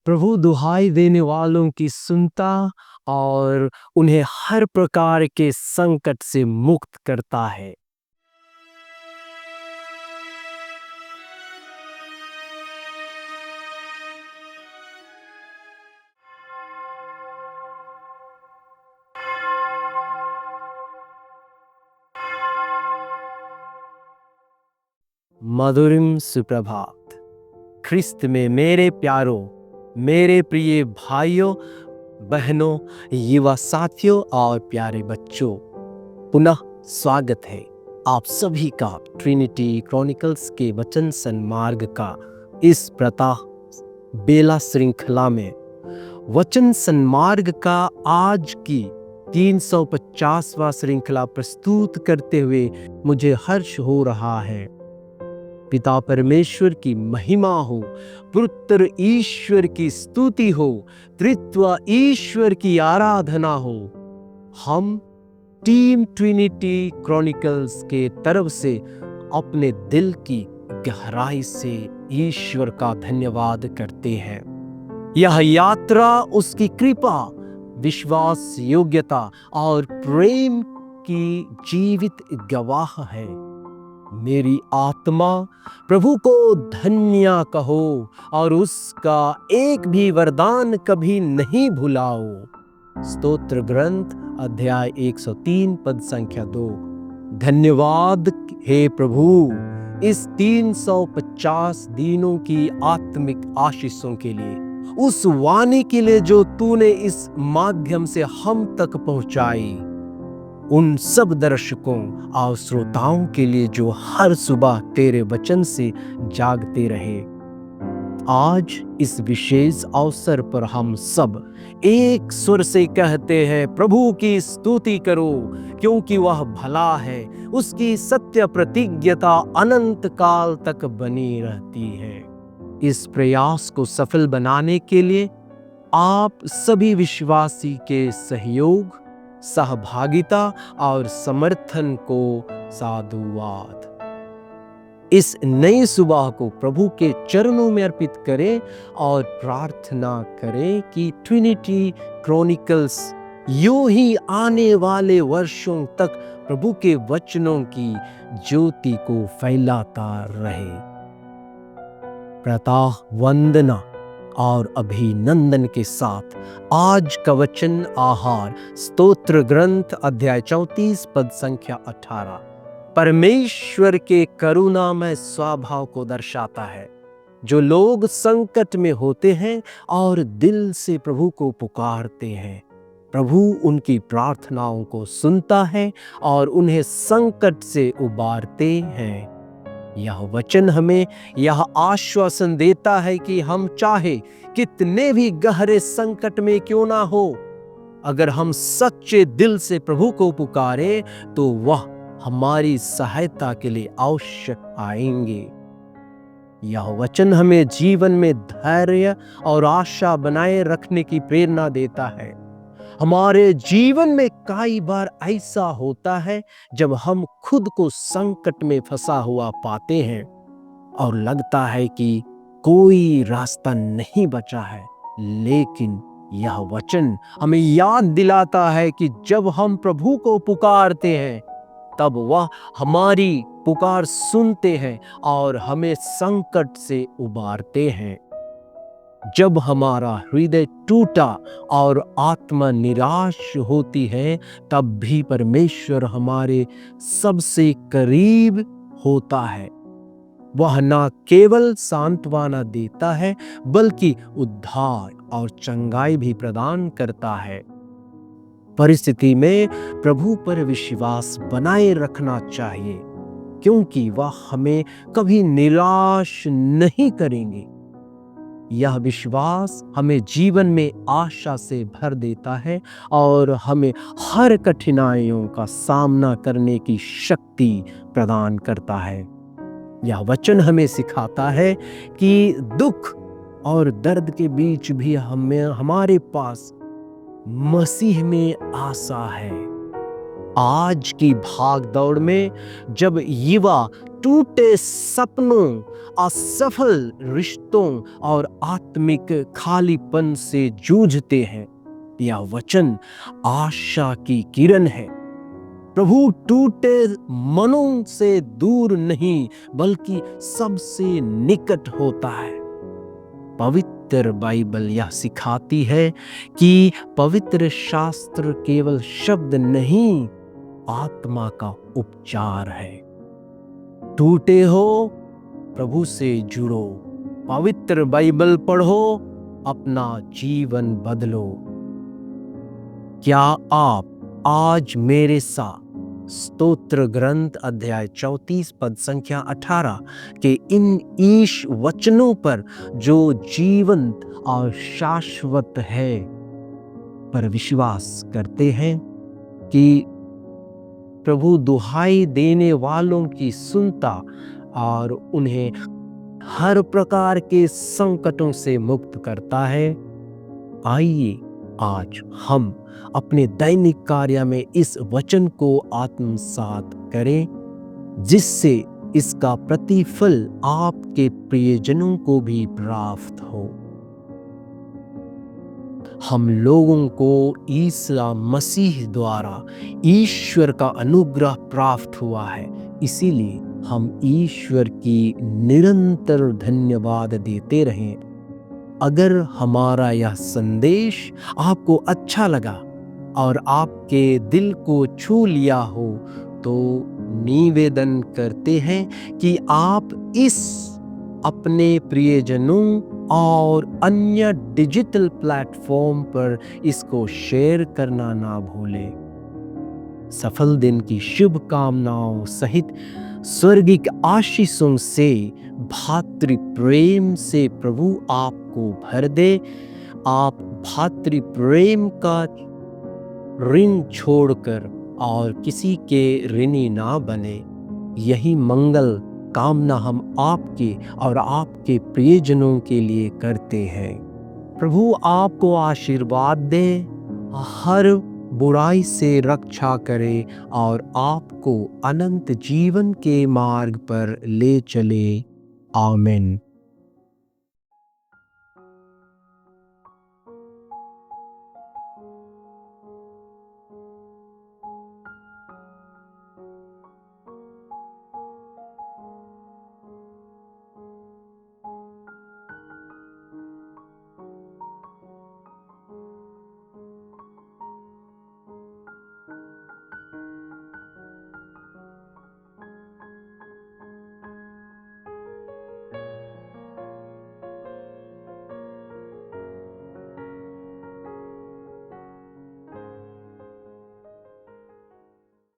प्रभु दुहाई देने वालों की सुनता और उन्हें हर प्रकार के संकट से मुक्त करता है। मधुरिम सुप्रभात। ख्रिस्त में मेरे प्यारों, मेरे प्रिय भाइयों बहनों, युवा साथियों और प्यारे बच्चों, पुनः स्वागत है आप सभी का ट्रिनिटी क्रॉनिकल्स के वचन सन्मार्ग का इस प्रथा बेला श्रृंखला में। वचन सन्मार्ग का आज की 350वां श्रृंखला प्रस्तुत करते हुए मुझे हर्ष हो रहा है। पिता परमेश्वर की महिमा हो, पुत्र ईश्वर की स्तुति हो, त्रित्व ईश्वर की आराधना हो। हम टीम ट्रिनिटी क्रॉनिकल्स के तरफ से अपने दिल की गहराई से ईश्वर का धन्यवाद करते हैं। यह यात्रा उसकी कृपा, विश्वास योग्यता और प्रेम की जीवित गवाह है। मेरी आत्मा प्रभु को धन्य कहो और उसका एक भी वरदान कभी नहीं भुलाओ। स्तोत्र ग्रंथ अध्याय 103 पद संख्या 2। धन्यवाद हे प्रभु इस 350 दिनों की आत्मिक आशीषों के लिए, उस वाणी के लिए जो तूने इस माध्यम से हम तक पहुंचाई, उन सब दर्शकों और श्रोताओं के लिए जो हर सुबह तेरे वचन से जागते रहे। आज इस विशेष अवसर पर हम सब एक सुर से कहते हैं, प्रभु की स्तुति करो क्योंकि वह भला है, उसकी सत्य प्रतिज्ञता अनंत काल तक बनी रहती है। इस प्रयास को सफल बनाने के लिए आप सभी विश्वासी के सहयोग, सहभागिता और समर्थन को साधुवाद। इस नई सुबह को प्रभु के चरणों में अर्पित करें और प्रार्थना करें कि ट्रिनिटी क्रॉनिकल्स यूं ही आने वाले वर्षों तक प्रभु के वचनों की ज्योति को फैलाता रहे। प्रातः वंदना और अभिनंदन के साथ आज का वचन आहार स्तोत्र ग्रंथ अध्याय 34 पद संख्या 18 परमेश्वर के करुणामय स्वभाव को दर्शाता है। जो लोग संकट में होते हैं और दिल से प्रभु को पुकारते हैं, प्रभु उनकी प्रार्थनाओं को सुनता है और उन्हें संकट से उबारते हैं। यह वचन हमें यह आश्वासन देता है कि हम चाहे कितने भी गहरे संकट में क्यों ना हो, अगर हम सच्चे दिल से प्रभु को पुकारे तो वह हमारी सहायता के लिए अवश्य आएंगे। यह वचन हमें जीवन में धैर्य और आशा बनाए रखने की प्रेरणा देता है। हमारे जीवन में कई बार ऐसा होता है जब हम खुद को संकट में फंसा हुआ पाते हैं और लगता है कि कोई रास्ता नहीं बचा है, लेकिन यह वचन हमें याद दिलाता है कि जब हम प्रभु को पुकारते हैं तब वह हमारी पुकार सुनते हैं और हमें संकट से उबारते हैं। जब हमारा हृदय टूटा और आत्मा निराश होती है, तब भी परमेश्वर हमारे सबसे करीब होता है। वह न केवल सांत्वना देता है बल्कि उद्धार और चंगाई भी प्रदान करता है। परिस्थिति में प्रभु पर विश्वास बनाए रखना चाहिए क्योंकि वह हमें कभी निराश नहीं करेंगे। यह विश्वास हमें जीवन में आशा से भर देता है और हमें हर कठिनाइयों का सामना करने की शक्ति प्रदान करता है। यह वचन हमें सिखाता है कि दुख और दर्द के बीच भी हमारे पास मसीह में आशा है। आज की भाग दौड़ में जब युवा टूटे सपनों, असफल रिश्तों और आत्मिक खालीपन से जूझते हैं, यह वचन आशा की किरण है। प्रभु टूटे मनों से दूर नहीं बल्कि सबसे निकट होता है। पवित्र बाइबल यह सिखाती है कि पवित्र शास्त्र केवल शब्द नहीं, आत्मा का उपचार है। टूटे हो, प्रभु से जुड़ो, पवित्र बाइबल पढ़ो, अपना जीवन बदलो। क्या आप आज मेरे साथ स्तोत्र ग्रंथ अध्याय 34 पद संख्या 18 के इन ईश वचनों पर, जो जीवंत और शाश्वत है, पर विश्वास करते हैं कि प्रभु दुहाई देने वालों की सुनता और उन्हें हर प्रकार के संकटों से मुक्त करता है? आइए आज हम अपने दैनिक कार्य में इस वचन को आत्मसात करें, जिससे इसका प्रतिफल आपके प्रियजनों को भी प्राप्त हो। हम लोगों को ईसा मसीह द्वारा ईश्वर का अनुग्रह प्राप्त हुआ है, इसीलिए हम ईश्वर की निरंतर धन्यवाद देते रहें। अगर हमारा यह संदेश आपको अच्छा लगा और आपके दिल को छू लिया हो, तो निवेदन करते हैं कि आप इस अपने प्रियजनों और अन्य डिजिटल प्लेटफॉर्म पर इसको शेयर करना ना भूलें। सफल दिन की शुभकामनाओं सहित स्वर्गिक आशीषों से, भातृ प्रेम से प्रभु आपको भर दे। आप भातृ प्रेम का ऋण छोड़कर और किसी के ऋणी ना बने। यही मंगल कामना हम आपके और आपके प्रियजनों के लिए करते हैं। प्रभु आपको आशीर्वाद दे, हर बुराई से रक्षा करे और आपको अनंत जीवन के मार्ग पर ले चले। आमीन।